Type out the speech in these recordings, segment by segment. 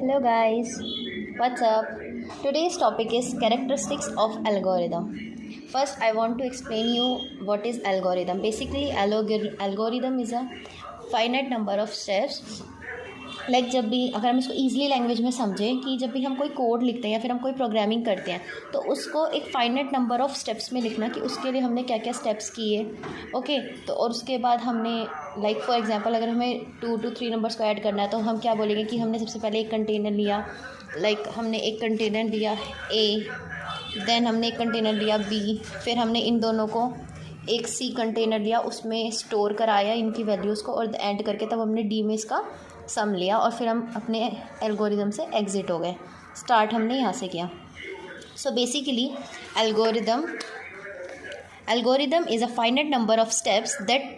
Hello guys, what's up? Today's topic is characteristics of algorithm. First, I want to explain you what is algorithm. Basically, algorithm is a finite number of steps. जब भी अगर हम इसको easily language में समझें कि जब भी हम कोई कोड लिखते हैं या फिर हम कोई प्रोग्रामिंग करते हैं तो उसको एक फाइनाइट नंबर ऑफ स्टेप्स में लिखना कि उसके लिए हमने क्या क्या स्टेप्स किए। ओके, तो और उसके बाद हमने फॉर एग्जांपल अगर हमें 2 to 3 नंबर्स को ऐड करना है तो हम क्या बोलेंगे कि हमने सबसे पहले एक कंटेनर लिया। हमने एक कंटेनर लिया ए, देन हमने एक कंटेनर लिया बी, फिर हमने इन दोनों को एक सी कंटेनर लिया, उसमें स्टोर कराया इनकी वैल्यूज़ को और एंड करके तब हमने डी में इसका सम लिया और फिर हम अपने एल्गोरिदम से एग्ज़िट हो गए। स्टार्ट हमने यहाँ से किया। So basically algorithm is a finite number of steps that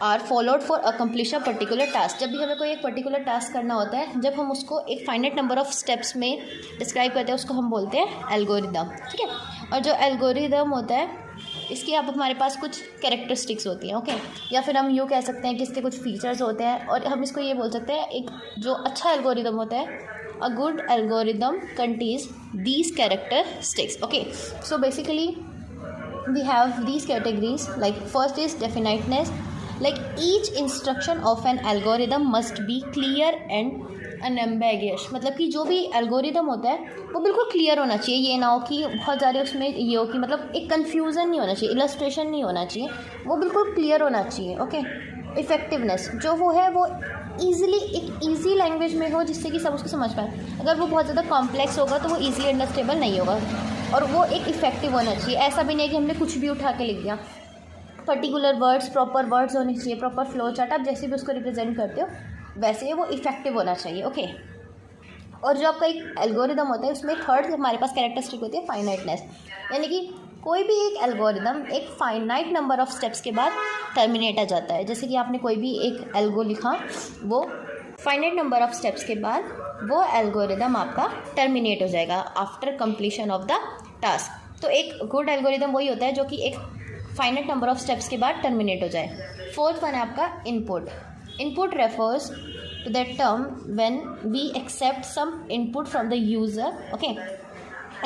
are followed for accomplish a particular task. जब भी हमें कोई एक पर्टिकुलर टास्क करना होता है, जब हम उसको एक फाइनाइट नंबर ऑफ स्टेप्स में डिस्क्राइब करते हैं उसको हम बोलते हैं एल्गोरिदम। ठीक है, और जो एल्गोरिदम होता है इसकी अब हमारे पास कुछ कैरेक्टरिस्टिक्स होती हैं। ओके, या फिर हम यूँ कह सकते हैं कि इसके कुछ फीचर्स होते हैं और हम इसको ये बोल सकते हैं एक जो अच्छा एल्गोरिदम होता है, a good algorithm contains these characteristics. Okay, so basically we have these categories. First is definiteness. Each instruction of an algorithm must be clear and unambiguous. मतलब कि जो भी एल्गोरिदम होता है वो बिल्कुल क्लियर होना चाहिए। ये ना हो कि बहुत ज़्यादा उसमें ये हो कि मतलब एक कन्फ्यूज़न नहीं होना चाहिए, इलस्ट्रेशन नहीं होना चाहिए, वो बिल्कुल क्लियर होना चाहिए। ओके, इफ़ेक्टिवनेस जो वो है वो एक ईजी लैंग्वेज में हो जिससे कि सब उसको समझ पाए। अगर वो बहुत ज़्यादा कॉम्प्लेक्स होगा तो वो ईजी अंडरस्टेबल नहीं होगा। और वो एक इफ़ेक्टिव होना चाहिए, ऐसा भी नहीं है कि हमने कुछ भी उठा के लिख दिया। पर्टिकुलर वर्ड्स, प्रॉपर वर्ड्स होने चाहिए, प्रॉपर फ्लो चार्ट, आप जैसे भी उसको रिप्रेजेंट करते हो वैसे वो इफ़ेक्टिव होना चाहिए। ओके, और जो आपका एक एल्गोरिदम होता है उसमें थर्ड हमारे पास कैरेक्टरिस्टिक होती है फाइनाइटनेस। यानी कि कोई भी एक एल्गोरिदम एक फाइनाइट नंबर ऑफ स्टेप्स के बाद टर्मिनेट आ जाता है। जैसे कि आपने कोई भी एक एल्गो लिखा, वो फाइनाइट नंबर ऑफ स्टेप्स के बाद वो एल्गोरिदम आपका टर्मिनेट हो जाएगा after completion of the task. तो एक गुड एल्गोरिदम वही होता है जो कि एक फाइनाइट नंबर ऑफ स्टेप्स के बाद टर्मिनेट हो जाए। फोर्थ वन है आपका input. Input refers to that term when we accept some input from the user. Okay,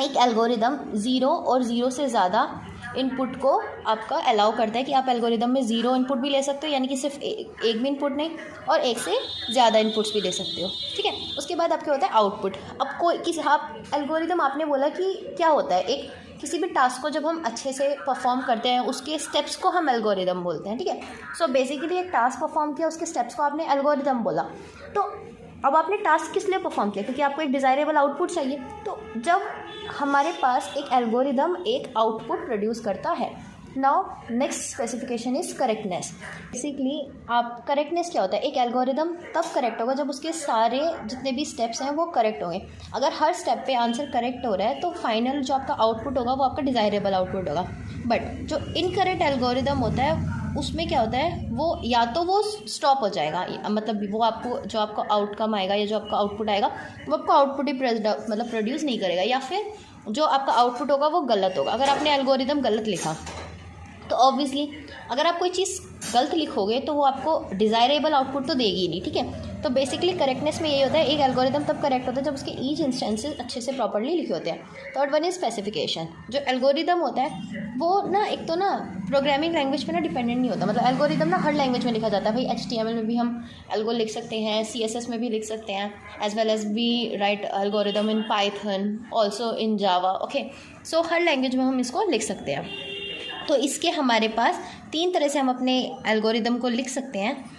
एक एल्गोरिदम ज़ीरो और ज़ीरो से ज़्यादा इनपुट को आपका अलाउ करता है कि आप एल्गोरिदम में ज़ीरो इनपुट भी ले सकते हो, यानी कि सिर्फ एक भी इनपुट नहीं, और एक से ज़्यादा इनपुट्स भी दे सकते हो। ठीक है, उसके बाद आपके होता है आउटपुट। अब कोई आप एल्गोरिदम आपने बोला कि क्या होता है, एक किसी भी टास्क को जब हम अच्छे से परफॉर्म करते हैं उसके स्टेप्स को हम एल्गोरिदम बोलते हैं। ठीक है, सो बेसिकली एक टास्क परफॉर्म किया, उसके स्टेप्स को आपने एल्गोरिदम बोला। तो अब आपने टास्क किस लिए परफॉर्म किया, क्योंकि आपको एक डिज़ायरेबल आउटपुट चाहिए। तो जब हमारे पास एक एल्गोरिदम एक आउटपुट प्रोड्यूस करता है, now next specification is correctness. Basically आप करेक्टनेस क्या होता है, एक एल्गोरिदम तब करेक्ट होगा जब उसके सारे जितने भी स्टेप्स हैं वो करेक्ट होंगे। अगर हर स्टेप पे आंसर करेक्ट हो रहा है तो फाइनल जो आपका आउटपुट होगा वो आपका डिज़ायरेबल आउटपुट होगा। बट जो इनकरेक्ट एल्गोरिदम होता है उसमें क्या होता है, वो या तो वो स्टॉप हो जाएगा, मतलब वो आपको जो आपका आउटकम आएगा या जो आपका आउटपुट आएगा वो आपको आउटपुट ही प्रोड्यूस नहीं करेगा, या फिर जो आपका आउटपुट होगा वो गलत होगा। अगर आपने एल्गोरिदम गलत लिखा तो ऑब्वियसली अगर आप कोई चीज़ गलत लिखोगे तो वो आपको डिज़ायरेबल आउटपुट तो देगी ही नहीं। ठीक है, तो बेसिकली करेक्टनेस में यही होता है, एक एल्गोरिदम तब करेक्ट होता है जब उसके ईच इंस्टेंसेस अच्छे से प्रॉपर्ली लिखे होते हैं। Third one is specification. जो एल्गोरिदम होता है वो ना एक तो ना प्रोग्रामिंग लैंग्वेज पे ना डिपेंडेंट नहीं होता। मतलब एल्गोरिदम ना हर लैंग्वेज में लिखा जाता है। भाई HTML में भी हम एल्गो लिख सकते हैं, CSS में भी लिख सकते हैं, as well as we write algorithm in Python, also in Java. Okay, so हर लैंग्वेज में हम इसको लिख सकते हैं। तो इसके हमारे पास 3 तरह से हम अपने एल्गोरिदम को लिख सकते हैं।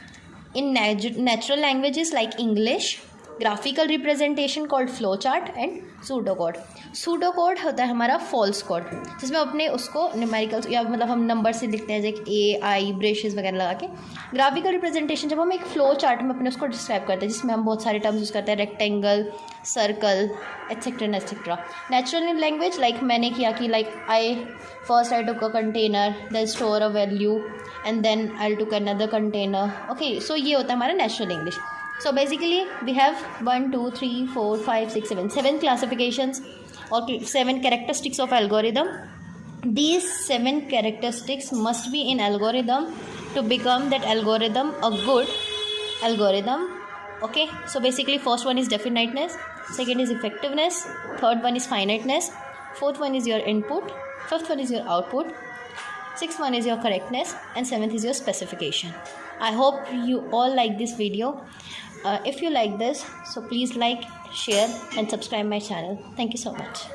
In natural languages like English, graphical representation called flow chart, and pseudo code. Pseudo code होता है हमारा फॉल्स कोड, जिसमें अपने उसको न्यूमेरिकल्स या मतलब हम नंबर से लिखते हैं, जैसे AI ब्रेशेस वगैरह लगा के। ग्राफिकल रिप्रेजेंटेशन जब हम एक फ्लो चार्ट में अपने उसको डिस्क्राइब करते हैं, जिसमें हम बहुत सारे टर्म्स यूज़ करते हैं, rectangle, circle, etcetera etcetera. Natural language मैंने किया कि आई took a container, then store a value, and then I'll took another container. Okay, so ये होता है हमारा natural English. So basically we have 1 2 3 4 5 6 7 classifications or 7 characteristics of algorithm. These 7 characteristics must be in algorithm to become that algorithm a good algorithm Okay, so basically first one is definiteness, second is effectiveness, third one is finiteness, fourth one is your input, fifth one is your output, sixth one is your correctness, and seventh is your specification. I hope you all like this video. If you like this, so please like, share and subscribe my channel. Thank you so much.